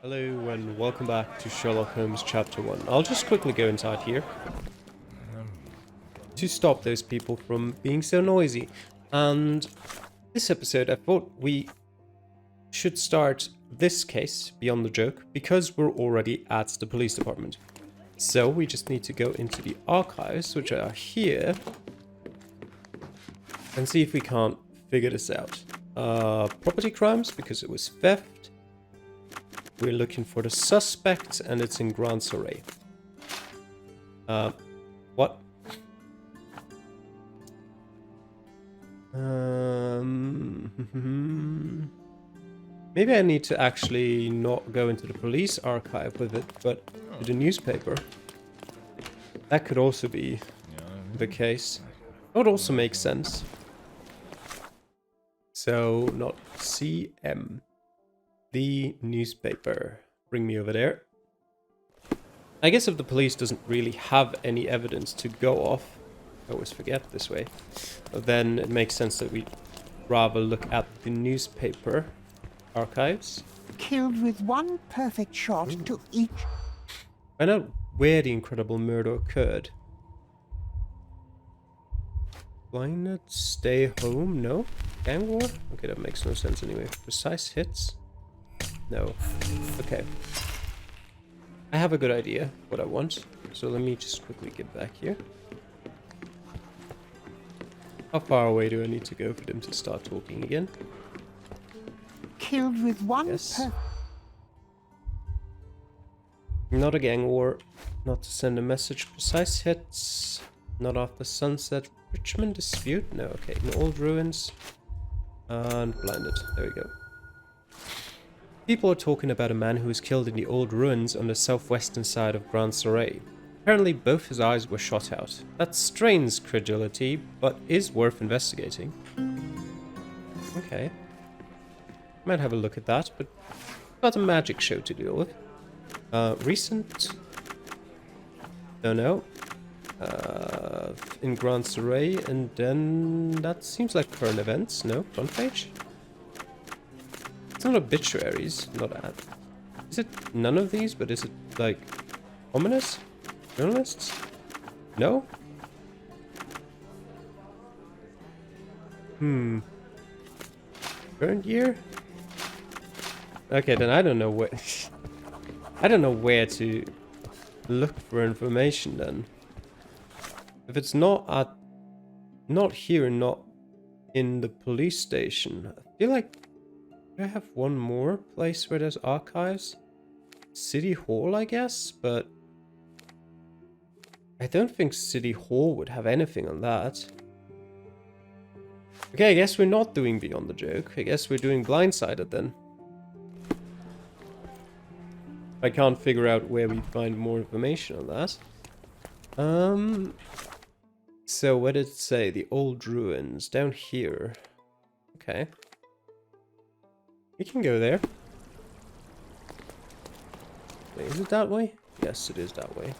Hello and welcome back to Sherlock Holmes Chapter 1. I'll just quickly go inside here to stop those people from being so noisy. And this episode I thought we should start this case, Beyond the Joke, because we're already at the police department. So we just need to go into the archives, which are here, and see if we can't figure this out. Property crimes, because it was theft. We're looking for the suspect, and it's in Grand Soleil. What? Maybe I need to actually not go into the police archive with it, but to the newspaper. That could also be the case. That would also make sense. So, not CM. The newspaper. Bring me over there. I guess if the police doesn't really have any evidence to go off, I always forget this way, then it makes sense that we rather look at the newspaper archives. Killed with one perfect shot to each. Find out where the incredible murder occurred. Blinded, stay home, no? Gang war? Okay, that makes no sense anyway. Precise hits? No. Okay. I have a good idea what I want. So let me just quickly get back here. How far away do I need to go for them to start talking again? Killed with one Yes. Not a gang war. Not to send a message. Precise hits. Not after sunset. Richmond dispute? No, okay. In old ruins. And blinded. There we go. People are talking about a man who was killed in the old ruins on the southwestern side of Grand Soleil. Apparently both his eyes were shot out. That strains credulity, but is worth investigating. Okay. Might have a look at that, but got a magic show to deal with. Recent? Don't know. In Grand Soleil, and then that seems like current events. No, front page? It's not obituaries, not ad. Is it none of these, but is it like ominous? Journalists? No? Current year? Okay, then I don't know where I don't know where to look for information then. If it's not here, not in the police station, I feel like I have one more place where there's archives. City Hall, I guess, but I don't think City Hall would have anything on that. Okay, I guess we're not doing Beyond the Joke. I guess we're doing Blindsided then. I can't figure out where we find more information on that. So what did it say? The old ruins down here. Okay. We can go there. Wait, is it that way? Yes, it is that way.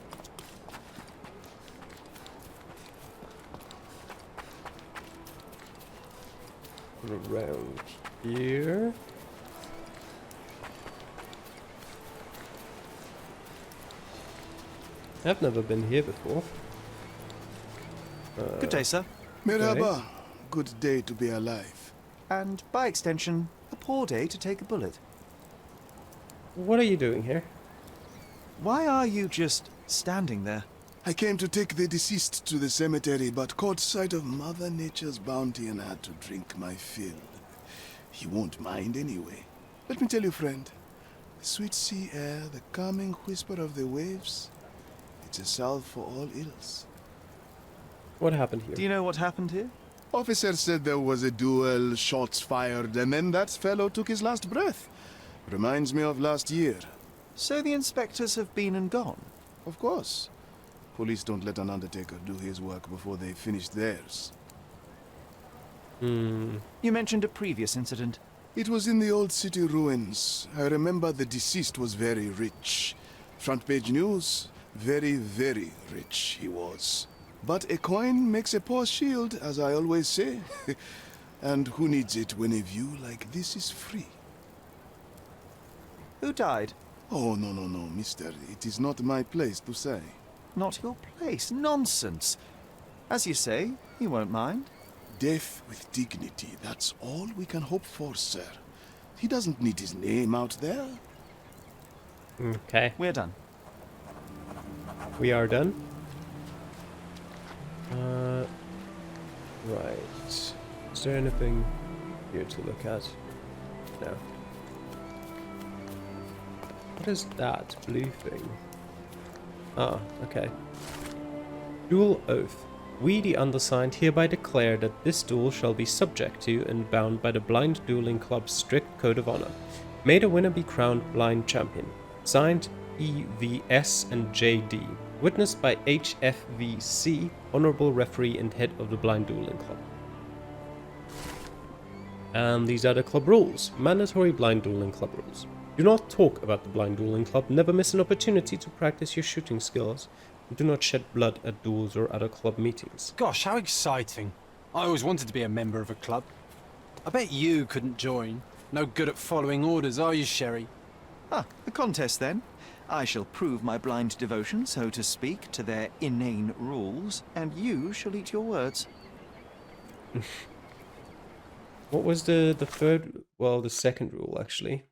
Around here. I've never been here before. Good day, sir. Merhaba. Good day to be alive. And by extension, a poor day to take a bullet. What are you doing here? Why are you just standing there? I came to take the deceased to the cemetery, but caught sight of Mother Nature's bounty and had to drink my fill. He won't mind anyway. Let me tell you, friend, the sweet sea air, the calming whisper of the waves, it's a salve for all ills. What happened here? Do you know what happened here? Officer said there was a duel, shots fired, and then that fellow took his last breath. Reminds me of last year. So the inspectors have been and gone? Of course. Police don't let an undertaker do his work before they've finished theirs. You mentioned a previous incident. It was in the old city ruins. I remember the deceased was very rich. Front page news, very, very rich he was. But a coin makes a poor shield, as I always say. And who needs it when a view like this is free? Who died? Oh, no, no, no, mister. It is not my place to say. Not your place. Nonsense. As you say, he won't mind. Death with dignity, that's all we can hope for, sir. He doesn't need his name out there. Okay, We're done. we are done. Right. Is there anything here to look at? No. What is that blue thing? Ah, okay. Dual oath. We, the undersigned, hereby declare that this duel shall be subject to and bound by the Blind Dueling Club's strict code of honor. May the winner be crowned blind champion. Signed, EVS and JD. Witnessed by HFVC, honorable referee and head of the Blind Dueling Club. And these are the club rules. Mandatory Blind Dueling Club rules. Do not talk about the Blind Dueling Club. Never miss an opportunity to practice your shooting skills. Do not shed blood at duels or other club meetings. Gosh, how exciting. I always wanted to be a member of a club. I bet you couldn't join. No good at following orders, are you, Sherry? Ah, a contest then. I shall prove my blind devotion, so to speak, to their inane rules, and you shall eat your words. What was the third? Well, the second rule, actually.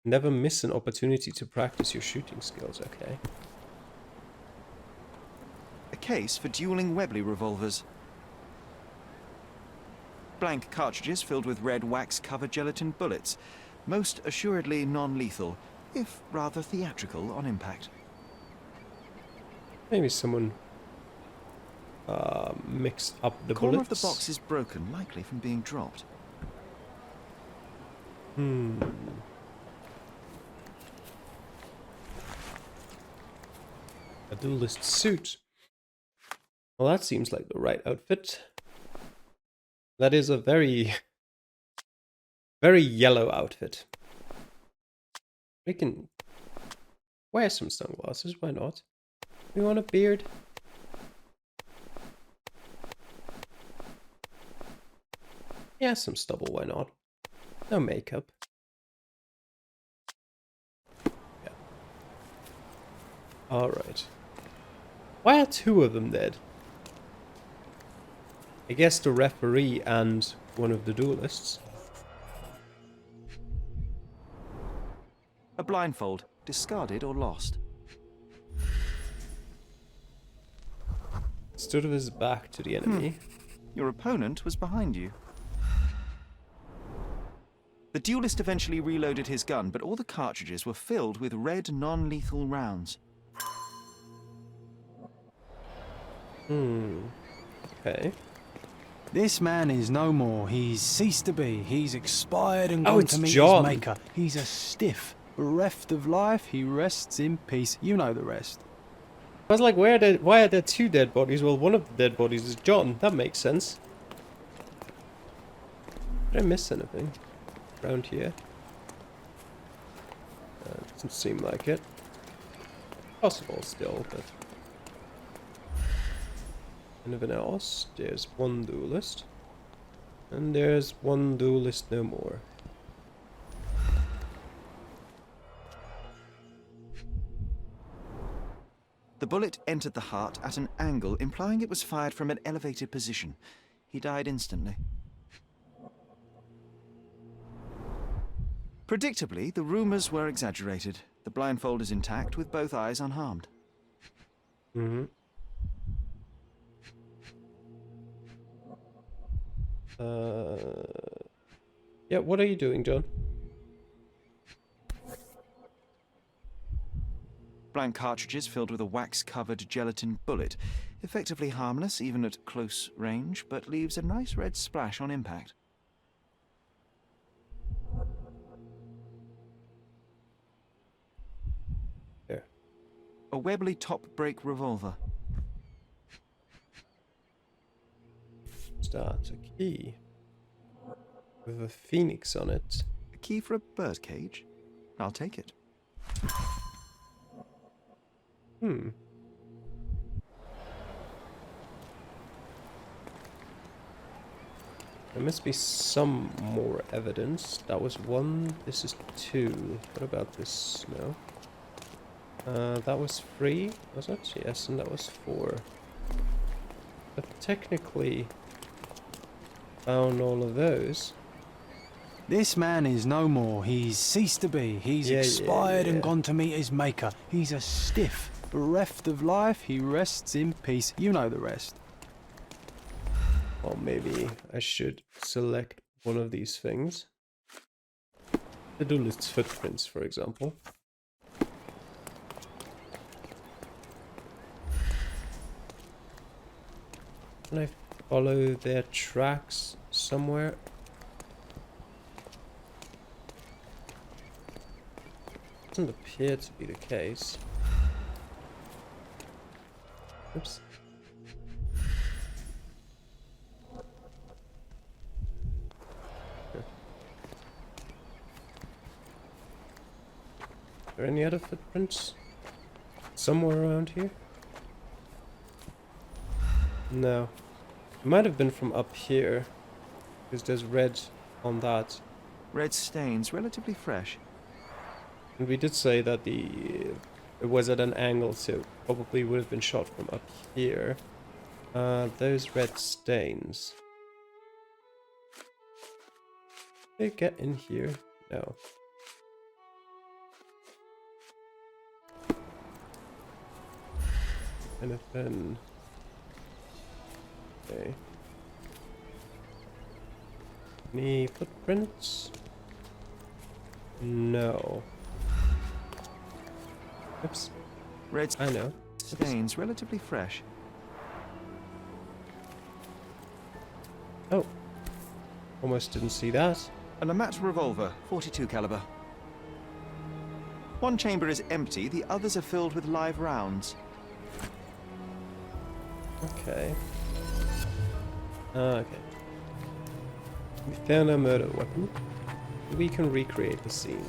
Never miss an opportunity to practice your shooting skills, okay. A case for dueling Webley revolvers. Blank cartridges filled with red wax-covered gelatin bullets. Most assuredly non-lethal, if rather theatrical on impact. Maybe someone mixed up the Corner bullets. of the box is broken, likely from being dropped. A duelist suit. Well, that seems like the right outfit. That is a very, very yellow outfit. We can wear some sunglasses, why not? We want a beard. Yeah, some stubble, why not? No makeup. Yeah. Alright. Why are two of them dead? I guess the referee and one of the duelists. A blindfold, discarded or lost. Stood with his back to the enemy. Your opponent was behind you. The duelist eventually reloaded his gun, but all the cartridges were filled with red non-lethal rounds. Okay. This man is no more. He's ceased to be. He's expired and Oh, gone it's to meet John. his maker. He's a stiff. Bereft of life, he rests in peace. You know the rest. I was like, why are there two dead bodies? Well, one of the dead bodies is John. That makes sense. Did I miss anything around here? Doesn't seem like it. Possible still, but... Anything else? There's one duelist. And there's one duelist no more. The bullet entered the heart at an angle, implying it was fired from an elevated position. He died instantly. Predictably, the rumors were exaggerated. The blindfold is intact, with both eyes unharmed. Yeah, what are you doing, John? Blank cartridges filled with a wax-covered gelatin bullet. Effectively harmless, even at close range, but leaves a nice red splash on impact. There. A Webley top-break revolver. Start a key. With a phoenix on it. A key for a birdcage? I'll take it. There must be some more evidence. That was 1. This is 2. What about this? No. That was 3, was it? Yes, and that was 4. But technically, found all of those. This man is no more. He's ceased to be. He's expired and gone to meet his maker. He's a stiff, bereft of life. He rests in peace. You know the rest. Or maybe I should select one of these things. The duelist's footprints, for example. Can I follow their tracks somewhere? Doesn't appear to be the case. Oops. Are there any other footprints? Somewhere around here? No. It might have been from up here. Because there's red on that. Red stains, relatively fresh. And we did say that it was at an angle, so probably would have been shot from up here. Those red stains. Did they get in here? No. And then... Okay. Any footprints? No. Oops. Red I know. stains, relatively fresh. Oh. Almost didn't see that. A Lamat revolver, 42 caliber. One chamber is empty, the others are filled with live rounds. Okay. Okay. We found a murder weapon. We can recreate the scene.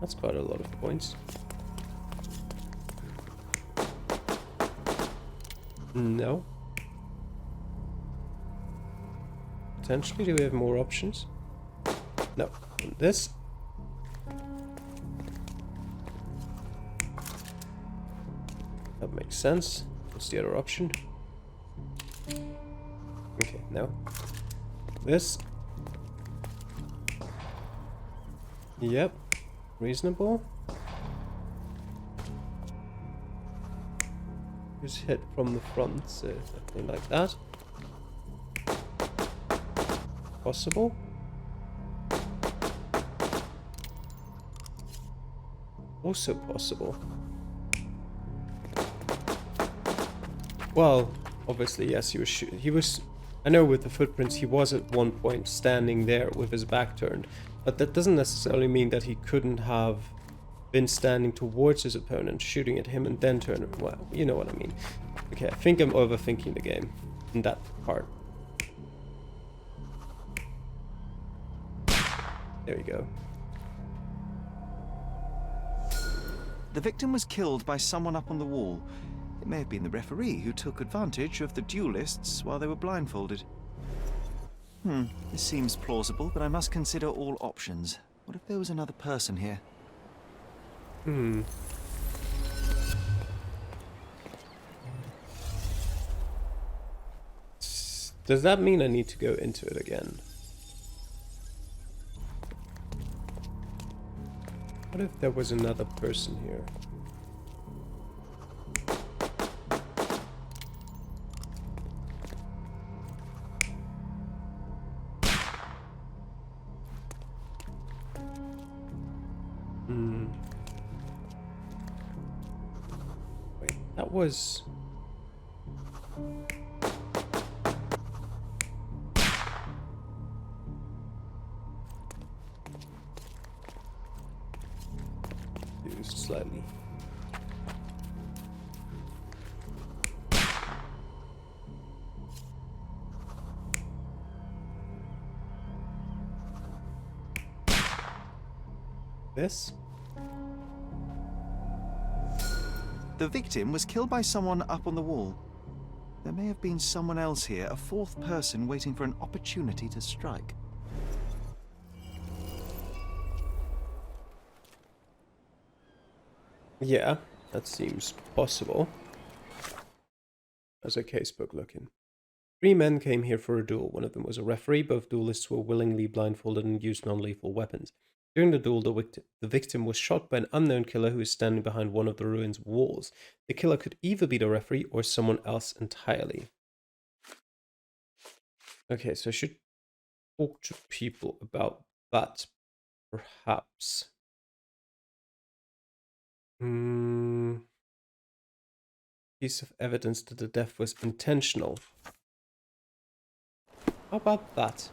That's quite a lot of points. No. Potentially, do we have more options? No. And this. That makes sense. What's the other option? Okay, no. This. Yep. Reasonable. Just hit from the front, so definitely like that. Possible. Also possible. Well, obviously, yes, he was, I know with the footprints, he was at one point standing there with his back turned, but that doesn't necessarily mean that he couldn't have been standing towards his opponent, shooting at him and then turn, well, you know what I mean. Okay, I think I'm overthinking the game in that part. There we go. The victim was killed by someone up on the wall. It may have been the referee who took advantage of the duelists while they were blindfolded. This seems plausible, but I must consider all options. What if there was another person here? Does that mean I need to go into it again? What if there was another person here? Wait, that was... used slightly. This? The victim was killed by someone up on the wall. There may have been someone else here, a fourth person waiting for an opportunity to strike. Yeah, that seems possible. How's a casebook looking? 3 men came here for a duel. One of them was a referee. Both duelists were willingly blindfolded and used non-lethal weapons. During the duel, the victim was shot by an unknown killer who is standing behind one of the ruin's walls. The killer could either be the referee or someone else entirely. Okay, so I should talk to people about that, perhaps. Piece of evidence that the death was intentional. How about that?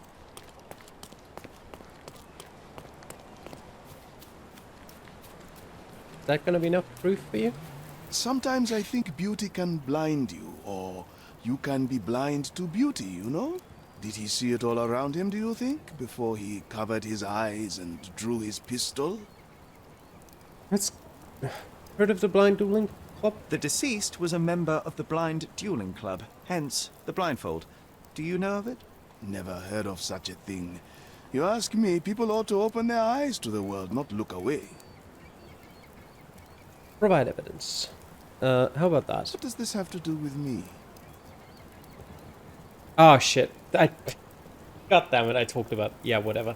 Is that gonna be enough proof for you? Sometimes I think beauty can blind you, or you can be blind to beauty, you know? Did he see it all around him, do you think, before he covered his eyes and drew his pistol? That's... Heard of the Blind Dueling Club? The deceased was a member of the Blind Dueling Club, hence the blindfold. Do you know of it? Never heard of such a thing. You ask me, people ought to open their eyes to the world, not look away. Provide evidence. How about that? What does this have to do with me? Oh shit. God damn it, I talked about... Yeah, whatever.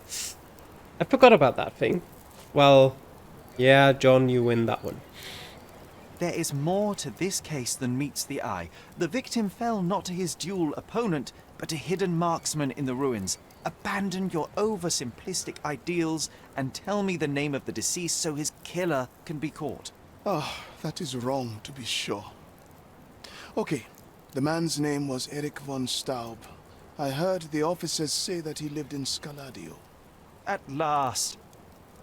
I forgot about that thing. Well, yeah, John, you win that one. There is more to this case than meets the eye. The victim fell not to his duel opponent, but a hidden marksman in the ruins. Abandon your oversimplistic ideals and tell me the name of the deceased so his killer can be caught. Oh, that is wrong, to be sure. Okay, the man's name was Erich von Staub. I heard the officers say that he lived in Scaladio. At last.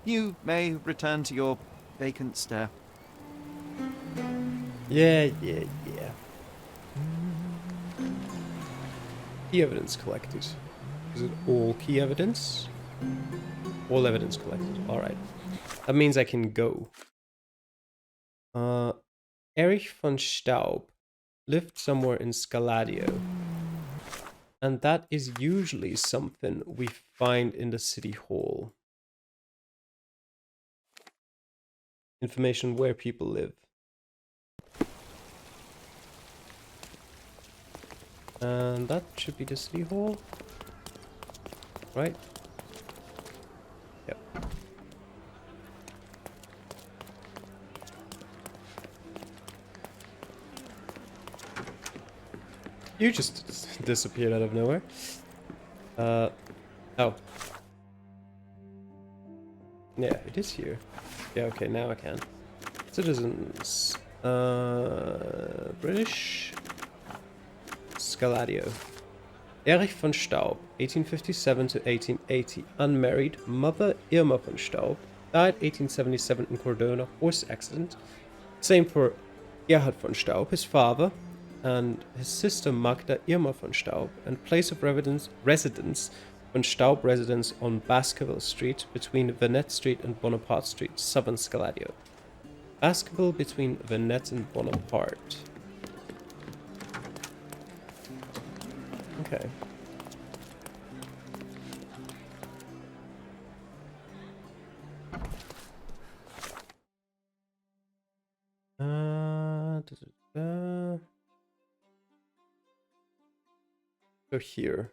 You may return to your vacant stare. Yeah. Key evidence collected. Is it all key evidence? All evidence collected. Alright. That means I can go. Erich von Staub lived somewhere in Scaladio. And that is usually something we find in the city hall. Information where people live. And that should be the city hall. Right? Yep. You just disappeared out of nowhere. Oh. Yeah, it is here. Yeah, okay, now I can. Citizens. British. Scaladio. Erich von Staub, 1857 to 1880. Unmarried. Mother Irma von Staub. Died 1877 in Cordona. Horse accident. Same for Gerhard von Staub, his father, and his sister Magda Irma von Staub, and place of residence von Staub residence on Baskerville Street between Venette Street and Bonaparte Street, Southern Scaladio. Baskerville between Venette and Bonaparte. Okay. Go here.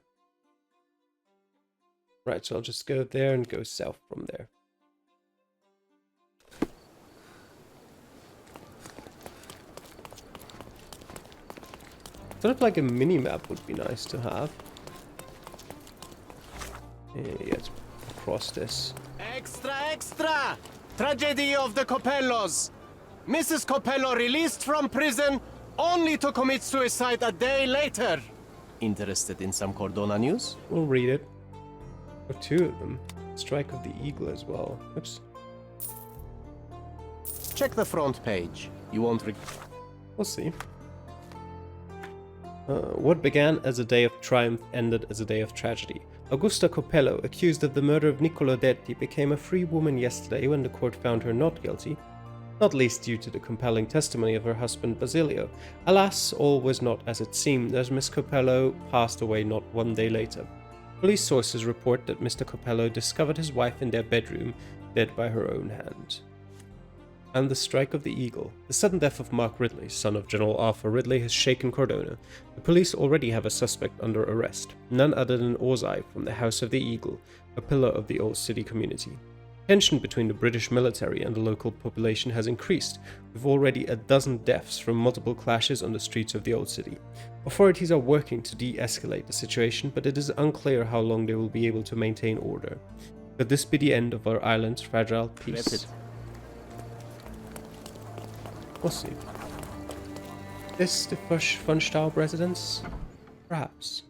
Right, so I'll just go there and go south from there. Sort of like a mini-map would be nice to have. Yeah, let's cross this. Extra, extra! Tragedy of the Copellos! Mrs. Copello released from prison only to commit suicide a day later. Interested in some Cordona news? We'll read it. Or 2 of them. Strike of the Eagle as well. Oops. Check the front page. You won't We'll see. What began as a day of triumph ended as a day of tragedy. Augusta Copello, accused of the murder of Niccolo Detti, became a free woman yesterday when the court found her not guilty. not least due to the compelling testimony of her husband Basilio. Alas, all was not as it seemed, as Miss Coppello passed away not 1 day later. Police sources report that Mr. Coppello discovered his wife in their bedroom, dead by her own hand. And the strike of the Eagle. The sudden death of Mark Ridley, son of General Arthur Ridley, has shaken Cordona. The police already have a suspect under arrest, none other than Ozai from the House of the Eagle, a pillar of the old city community. Tension between the British military and the local population has increased, with already a dozen deaths from multiple clashes on the streets of the old city. Authorities are working to de-escalate the situation, but it is unclear how long they will be able to maintain order. Could this be the end of our island's fragile peace? We'll see. This the von Staub residence? Perhaps.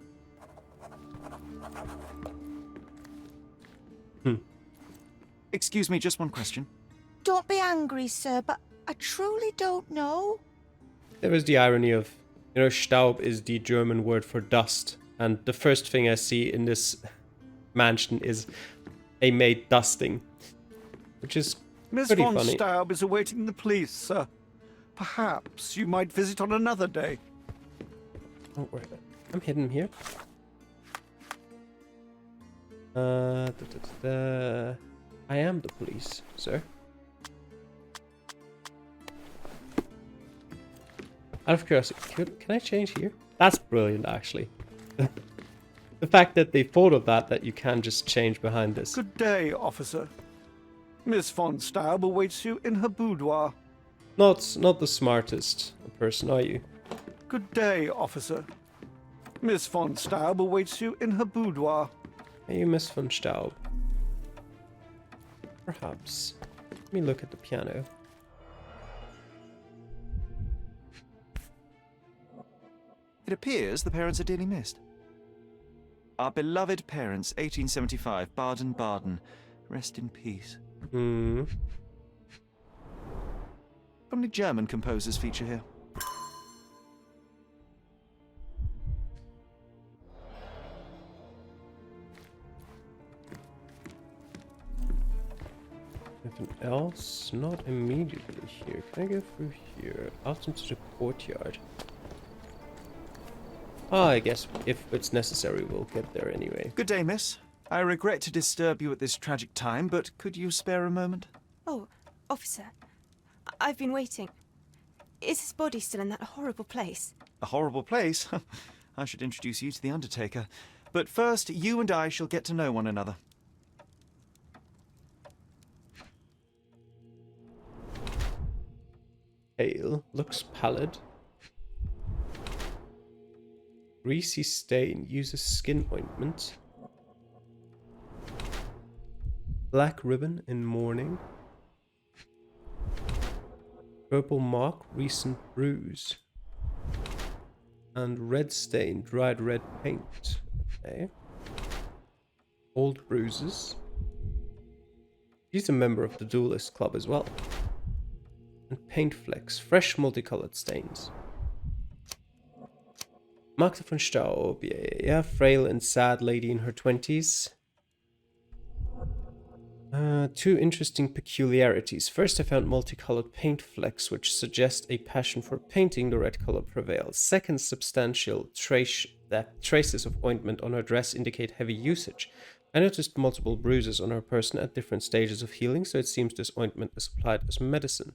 Excuse me, just one question. Don't be angry, sir, but I truly don't know. There is the irony of, Staub is the German word for dust, and the first thing I see in this mansion is a maid dusting, which is Miss pretty von funny. Staub is awaiting the police, sir. Perhaps you might visit on another day. Oh, where? I'm hidden here. I am the police, sir. Out of curiosity, can I change here? That's brilliant, actually. The fact that they thought of that you can just change behind this. Good day, officer. Miss von Staub awaits you in her boudoir. Not the smartest person, are you? Good day, officer. Miss von Staub awaits you in her boudoir. Are you Miss von Staub? Perhaps. Let me look at the piano. It appears the parents are dearly missed. Our beloved parents, 1875, Baden-Baden. Rest in peace. Only German composers feature here. Anything else? Not immediately here. Can I go through here? Out into the courtyard. I guess if it's necessary, we'll get there anyway. Good day, miss. I regret to disturb you at this tragic time, but could you spare a moment? Oh, officer. I've been waiting. Is his body still in that horrible place? A horrible place? I should introduce you to the Undertaker. But first, you and I shall get to know one another. Pale, looks pallid. Greasy stain, uses skin ointment. Black ribbon in mourning. Purple mark, recent bruise. And red stain, dried red paint. Okay. Old bruises. He's a member of the Duelist Club as well. And paint flecks, fresh multicolored stains. Magda von Staub, yeah, frail and sad lady in her 20s. Two interesting peculiarities. First, I found multicolored paint flecks, which suggest a passion for painting. The red color prevails. Second, substantial traces of ointment on her dress indicate heavy usage. I noticed multiple bruises on her person at different stages of healing, so it seems this ointment is applied as medicine.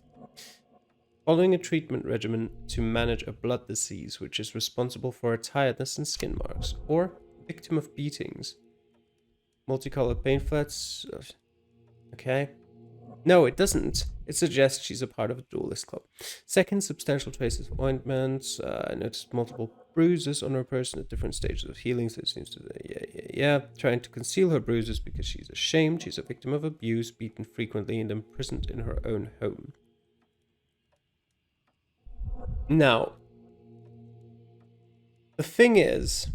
Following a treatment regimen to manage a blood disease, which is responsible for her tiredness and skin marks. Or, victim of beatings. Multicolored paint flats. Okay. No, it doesn't. It suggests she's a part of a duelist club. Second, substantial traces of ointment. I noticed multiple bruises on her person at different stages of healing, so it seems to... Yeah. Trying to conceal her bruises because she's ashamed. She's a victim of abuse, beaten frequently, and imprisoned in her own home. Now, the thing is,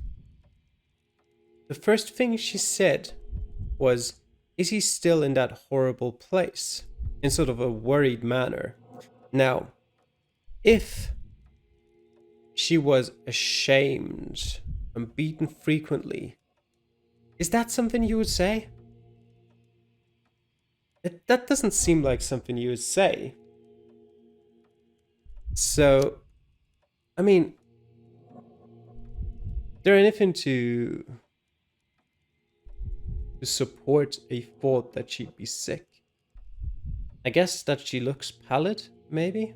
the first thing she said was, is he still in that horrible place? In sort of a worried manner. Now, if she was ashamed and beaten frequently, is that something you would say? That doesn't seem like something you would say. So, I mean, is there anything to support a thought that she'd be sick? I guess that she looks pallid, maybe?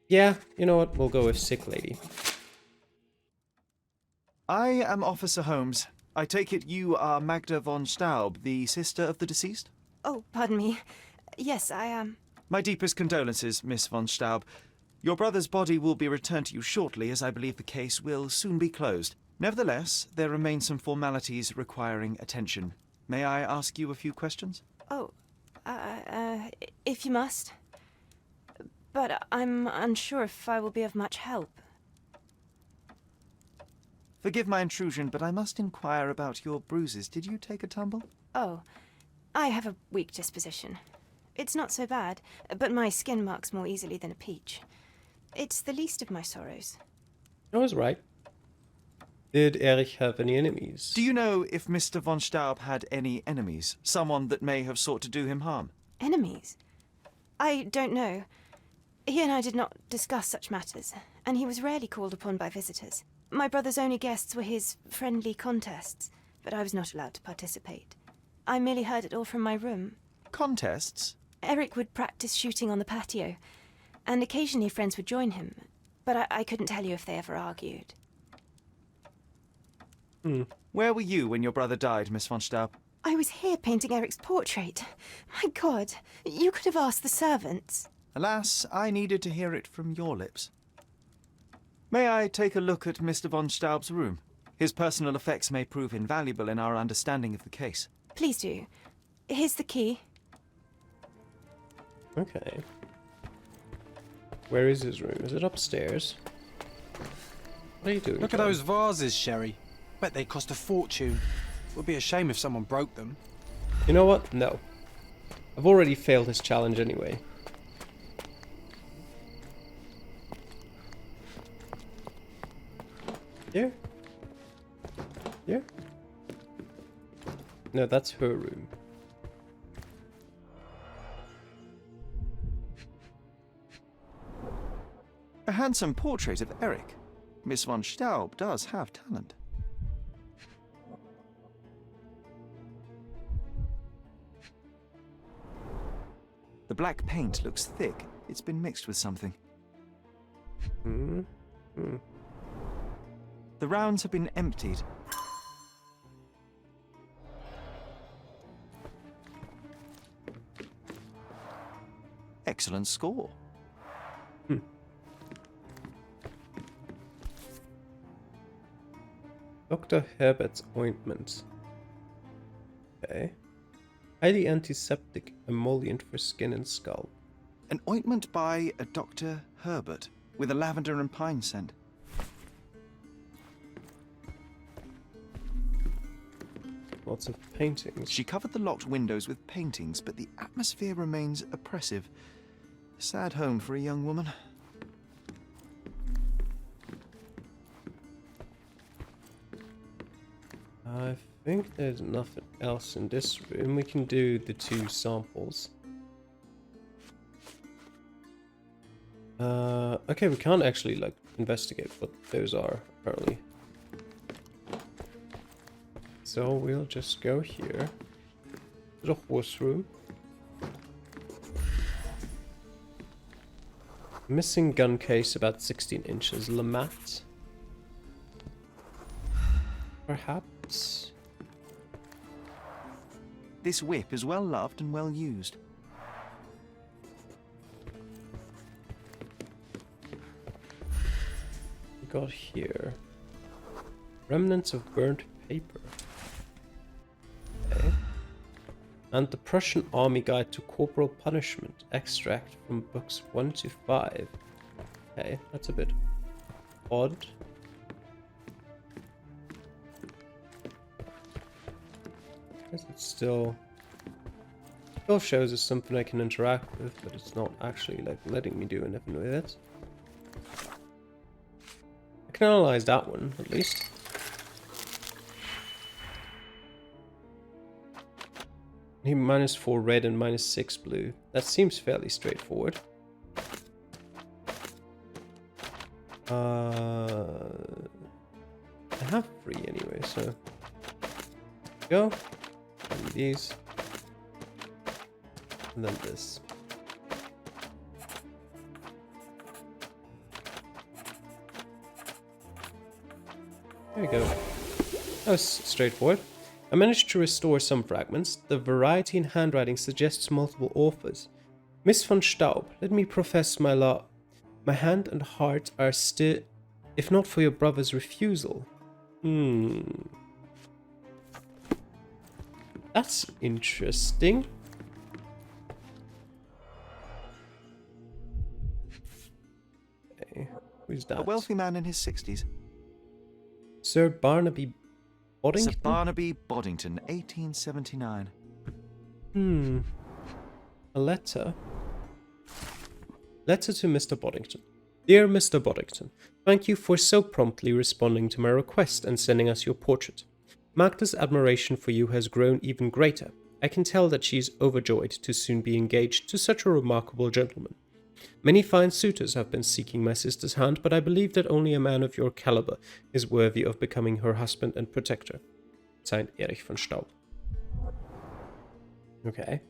Yeah, you know what? We'll go with sick lady. I am Officer Holmes. I take it you are Magda von Staub, the sister of the deceased? Oh, pardon me. Yes, I am. My deepest condolences, Miss von Staub. Your brother's body will be returned to you shortly, as I believe the case will soon be closed. Nevertheless, there remain some formalities requiring attention. May I ask you a few questions? Oh, if you must. But I'm unsure if I will be of much help. Forgive my intrusion, but I must inquire about your bruises. Did you take a tumble? Oh, I have a weak disposition. It's not so bad, but my skin marks more easily than a peach. It's the least of my sorrows. I was right. Did Erich have any enemies? Do you know if Mr. von Staub had any enemies? Someone that may have sought to do him harm? Enemies? I don't know. He and I did not discuss such matters, and he was rarely called upon by visitors. My brother's only guests were his friendly contests, but I was not allowed to participate. I merely heard it all from my room. Contests? Eric would practice shooting on the patio, and occasionally friends would join him, but I couldn't tell you if they ever argued. Where were you when your brother died, Miss von Staub? I was here painting Eric's portrait. My God, you could have asked the servants. Alas, I needed to hear it from your lips. May I take a look at Mr. von Staub's room? His personal effects may prove invaluable in our understanding of the case. Please do. Here's the key. Okay. Where is his room? Is it upstairs? What are you doing? Look at those vases, Sherry. Bet they cost a fortune. Would be a shame if someone broke them. You know what? No. I've already failed his challenge anyway. Here? Here? No, that's her room. A handsome portrait of Eric. Miss von Staub does have talent. The black paint looks thick. It's been mixed with something. The rounds have been emptied. Excellent score. Dr. Herbert's ointment. Okay. Highly antiseptic emollient for skin and scalp. An ointment by a Dr. Herbert with a lavender and pine scent. Lots of paintings. She covered the locked windows with paintings, but the atmosphere remains oppressive. A sad home for a young woman. I think there's nothing else in this room. We can do the 2 samples. Okay, we can't actually, like, investigate what those are, apparently. So we'll just go here. To the horse room. Missing gun case about 16 inches. Lamat. Perhaps. This whip is well loved and well used. We got here. Remnants of burnt paper. Okay. And the Prussian Army Guide to Corporal Punishment. Extract from books 1 to 5. Okay, that's a bit odd. It still shows us something I can interact with, but it's not actually like letting me do anything with it. I can analyze that one at least. He -4 red and -6 blue. That seems fairly straightforward. I have 3 anyway, so go. And these. And then this. There we go. That was straightforward. I managed to restore some fragments. The variety in handwriting suggests multiple authors. Miss von Staub, let me profess my law. My hand and heart are still, if not for your brother's refusal. That's interesting. Okay, who's that? A wealthy man in his 60s. Sir Barnaby Boddington? Sir Barnaby Boddington, 1879. A letter. Letter to Mr. Boddington. Dear Mr. Boddington, thank you for so promptly responding to my request and sending us your portrait. Magda's admiration for you has grown even greater. I can tell that she is overjoyed to soon be engaged to such a remarkable gentleman. Many fine suitors have been seeking my sister's hand, but I believe that only a man of your caliber is worthy of becoming her husband and protector. Signed, Erich von Staub. Okay.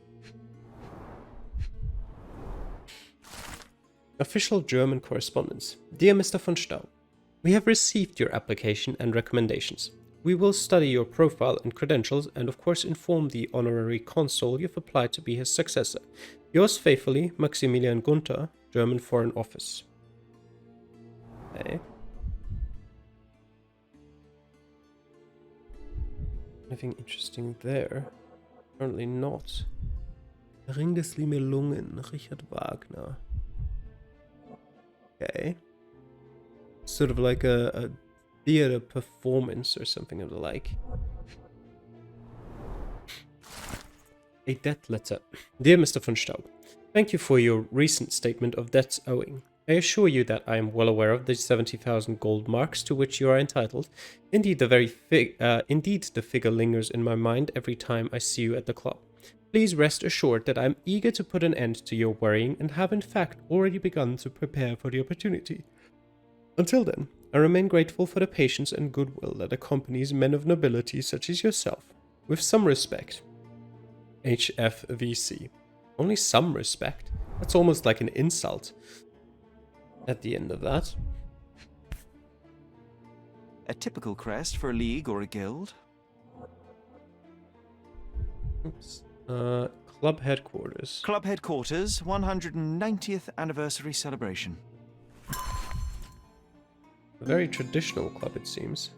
Official German correspondence. Dear Mr. von Staub, we have received your application and recommendations. We will study your profile and credentials and of course inform the honorary consul you've applied to be his successor. Yours faithfully, Maximilian Gunther, German Foreign Office. Okay. Nothing interesting there. Apparently not. Ring des Libellungen, Richard Wagner. Okay. Sort of like a theater performance or something of the like. A debt letter. Dear Mr. von Staub, thank you for your recent statement of debts owing. I assure you that I am well aware of the 70,000 gold marks to which you are entitled. Indeed, the figure lingers in my mind every time I see you at the club. Please rest assured that I am eager to put an end to your worrying and have in fact already begun to prepare for the opportunity. Until then, I remain grateful for the patience and goodwill that accompanies men of nobility such as yourself. With some respect, HFVC. Only some respect? That's almost like an insult at the end of that. A typical crest for a league or a guild. Oops. Club headquarters. Club headquarters, 190th anniversary celebration. A very traditional club, it seems.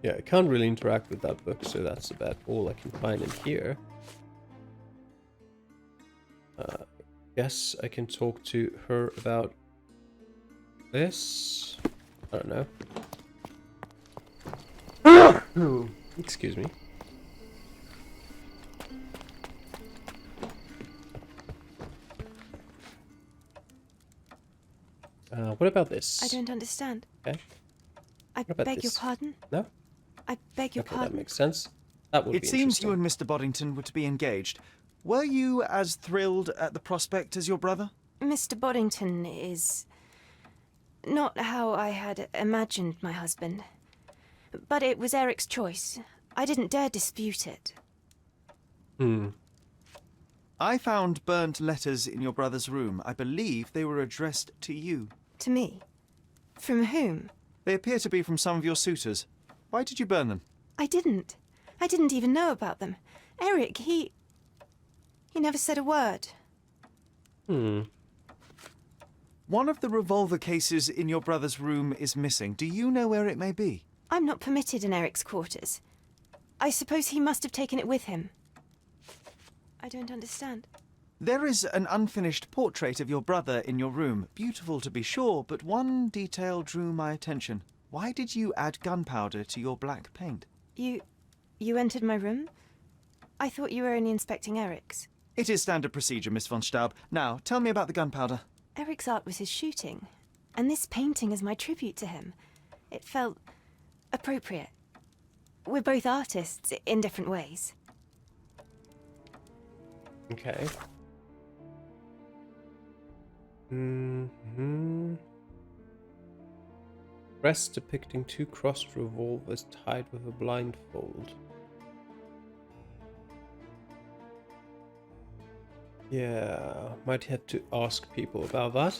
Yeah, I can't really interact with that book, so that's about all I can find in here. Guess I can talk to her about this. I don't know. Excuse me. What about this? I don't understand. Okay. I about beg your this? pardon? No? I beg your Okay, that pardon? makes sense. That would It be seems you interesting. and Mr. Boddington were to be engaged. Were you as thrilled at the prospect as your brother? Mr. Boddington is not how I had imagined my husband. But it was Eric's choice. I didn't dare dispute it. I found burnt letters in your brother's room. I believe they were addressed to you. To me? From whom? They appear to be from some of your suitors. Why did you burn them? I didn't. I didn't even know about them. Eric, he never said a word. One of the revolver cases in your brother's room is missing. Do you know where it may be? I'm not permitted in Eric's quarters. I suppose he must have taken it with him. I don't understand. There is an unfinished portrait of your brother in your room. Beautiful to be sure, but one detail drew my attention. Why did you add gunpowder to your black paint? You entered my room? I thought you were only inspecting Eric's. It is standard procedure, Miss von Staub. Now, tell me about the gunpowder. Eric's art was his shooting, and this painting is my tribute to him. It felt appropriate. We're both artists in different ways. Okay. Mm-hmm. Crest depicting two crossed revolvers tied with a blindfold. Yeah, might have to ask people about that.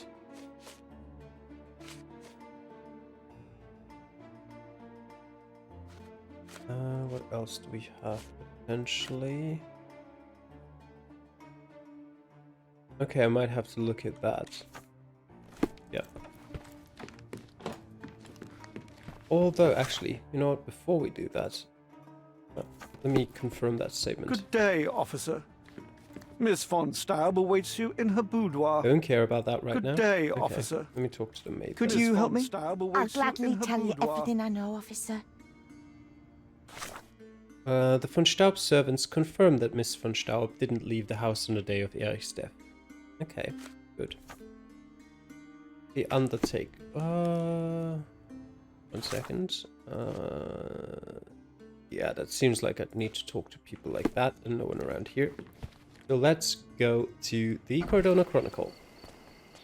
What else do we have potentially? Okay, I might have to look at that. Yeah. Although, actually, you know what? Before we do that, let me confirm that statement. Good day, officer. Miss von Staub awaits you in her boudoir. I don't care about that right now. Good day, Okay, officer. let me talk to the maid. Could first. you help me? I'll Awaits you in gladly her tell you boudoir. everything I know, officer. The von Staub servants confirmed that Miss von Staub didn't leave the house on the day of Erich's death. Okay, good. The Undertaker. 1 second. Yeah, that seems like I'd need to talk to people like that, and no one around here. So let's go to the Cordona Chronicle,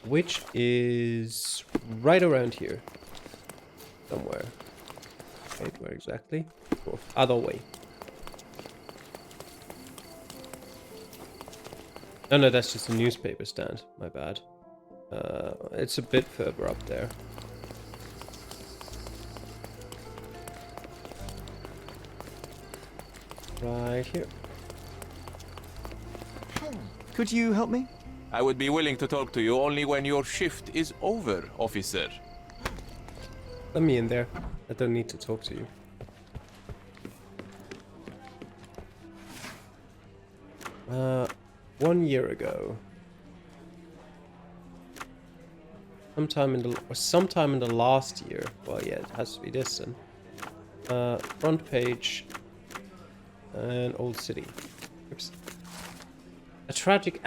which is right around here. Somewhere. Wait, where exactly? Oh, other way. Oh no, that's just a newspaper stand. My bad. It's a bit further up there. Right here. Could you help me? I would be willing to talk to you only when your shift is over, officer. Let me in there. I don't need to talk to you. One year ago. Sometime in the last year. Well, yeah, it has to be this then. Front page. And Old City. Oops. A tragic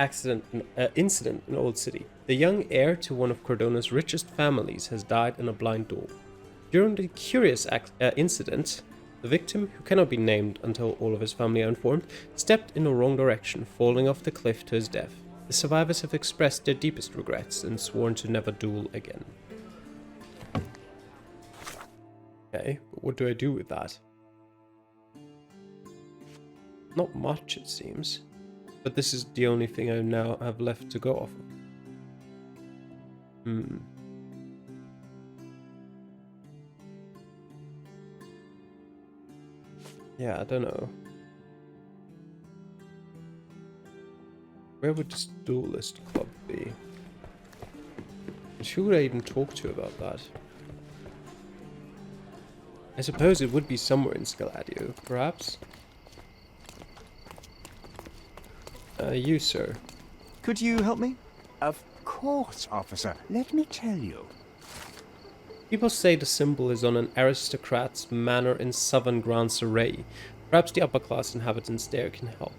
incident in Old City. The young heir to one of Cordona's richest families has died in a blind duel. During the curious incident, the victim, who cannot be named until all of his family are informed, stepped in the wrong direction, falling off the cliff to his death. The survivors have expressed their deepest regrets and sworn to never duel again. Okay, but what do I do with that? Not much, it seems. But this is the only thing I now have left to go off of. Yeah, I don't know. Where would this duelist club be? And who would I even talk to about that? I suppose it would be somewhere in Scaladio, perhaps? You, sir. Could you help me? Of course, officer. Let me tell you. People say the symbol is on an aristocrat's manor in southern Grand Surrey. Perhaps the upper-class inhabitants there can help.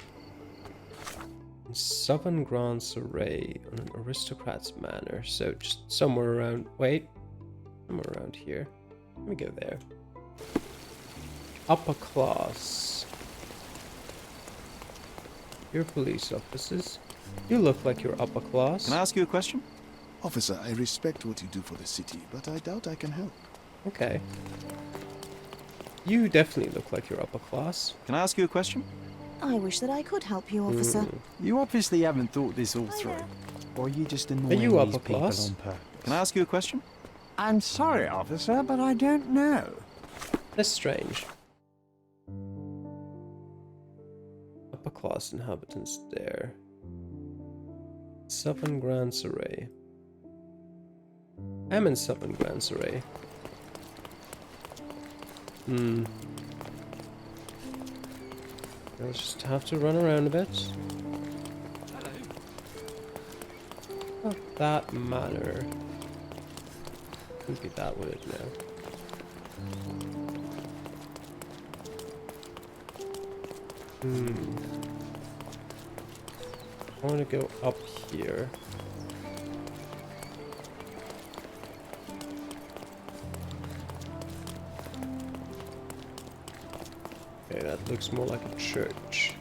In southern Grand Surrey, on an aristocrat's manor. So just somewhere around... Wait. Somewhere around here. Let me go there. Upper-class. You're police officers. You look like you're upper class. Can I ask you a question? Officer, I respect what you do for the city, but I doubt I can help. Okay. You definitely look like you're upper class. Can I ask you a question? I wish that I could help you, officer. You obviously haven't thought this all through. Or are you just annoying you these upper people class? on purpose? Can I ask you a question? I'm sorry, officer, but I don't know. That's strange. Upper class inhabitants there. Southern Grand Surrey. I'm in Southern Grand Surrey. I'll just have to run around a bit. Not that manner. Couldn't be that would it now. I want to go up here. That looks more like a church.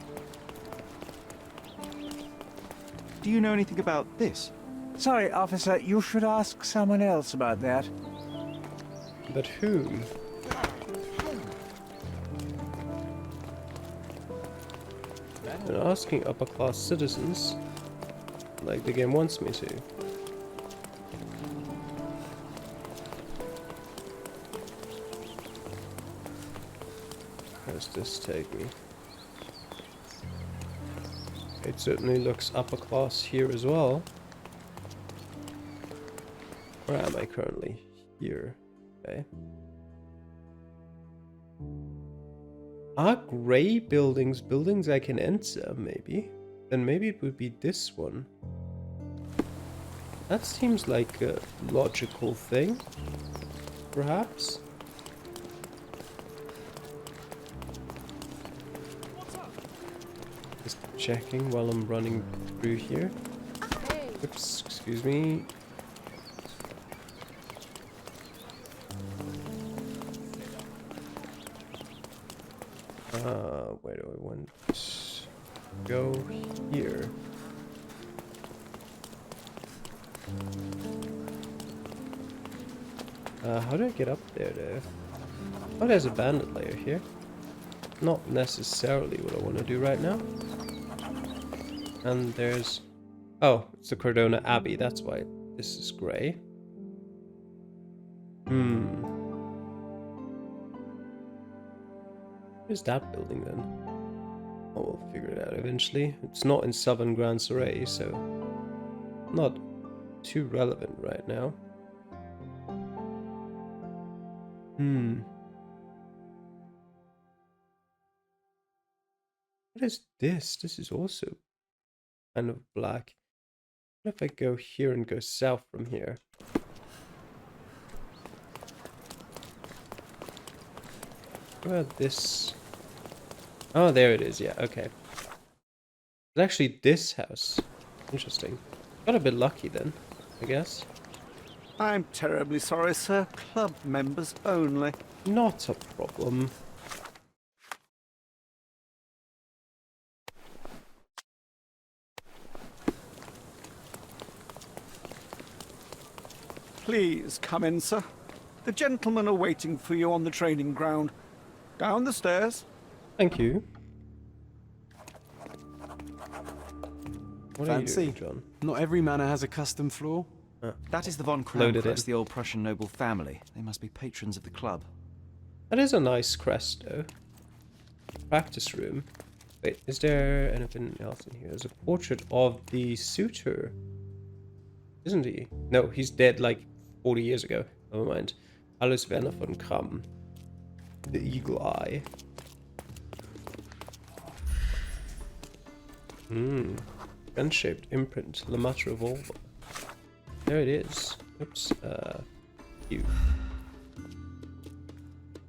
Do you know anything about this? Sorry, officer, you should ask someone else about that. But whom? And asking upper class citizens, like the game wants me to. Where does this take me? It certainly looks upper class here as well. Where am I currently? Here. Okay. Are grey buildings I can enter, maybe? Then maybe it would be this one. That seems like a logical thing. Perhaps? Just checking while I'm running through here. Oops, excuse me. Where do I want to go? Here. How do I get up there though? Oh, there's a bandit layer here. Not necessarily what I want to do right now. And there's... Oh, it's the Cardona Abbey, that's why this is grey. Where's that building then? Oh, we'll figure it out eventually. It's not in Southern Grand Surrey, so not too relevant right now. What is this? This is also kind of black. What if I go here and go south from here? What about this? Oh, there it is. Yeah, okay. It's actually this house. Interesting. Got a bit lucky then, I guess. I'm terribly sorry, sir. Club members only. Not a problem. Please come in, sir. The gentlemen are waiting for you on the training ground. Down the stairs. Thank you. What Fancy. are you doing, John? Not every manor has a custom floor. That is the von Loaded Kraunkreuz, in. the old Prussian noble family. They must be patrons of the club. That is a nice crest, though. Practice room. Wait, is there anything else in here? There's a portrait of the suitor. Isn't he? No, he's dead like 40 years ago. Never mind. Alles Werner von Kram. The eagle eye. Gun-shaped imprint. Lamata revolver. There it is. Oops. You.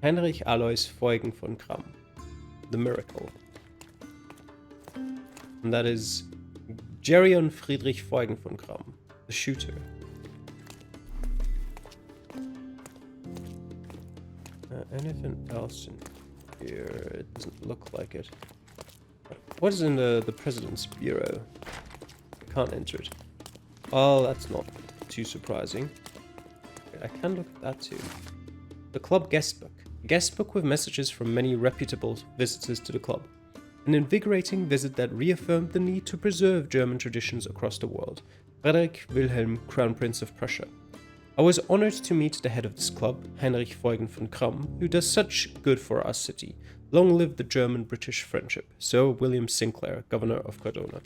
Heinrich Alois Feugen von Kram. The miracle. And that is Gerion Friedrich Feugen von Kram. The shooter. Anything else in here? It doesn't look like it. What is in the President's Bureau? I can't enter it. Oh, that's not too surprising. I can look at that too. The club guestbook. A guestbook with messages from many reputable visitors to the club. An invigorating visit that reaffirmed the need to preserve German traditions across the world. Frederick Wilhelm, Crown Prince of Prussia. I was honored to meet the head of this club, Heinrich Feugen von Kram, who does such good for our city. Long live the German-British friendship. Sir William Sinclair, Governor of Cardona.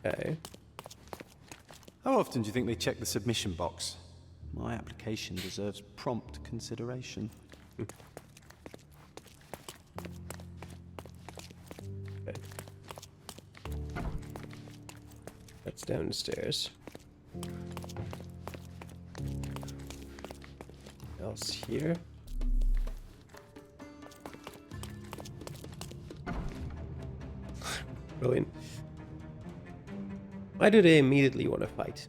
Okay. How often do you think they check the submission box? My application deserves prompt consideration. Okay. That's downstairs. Else here. Brilliant. Why do they immediately want to fight?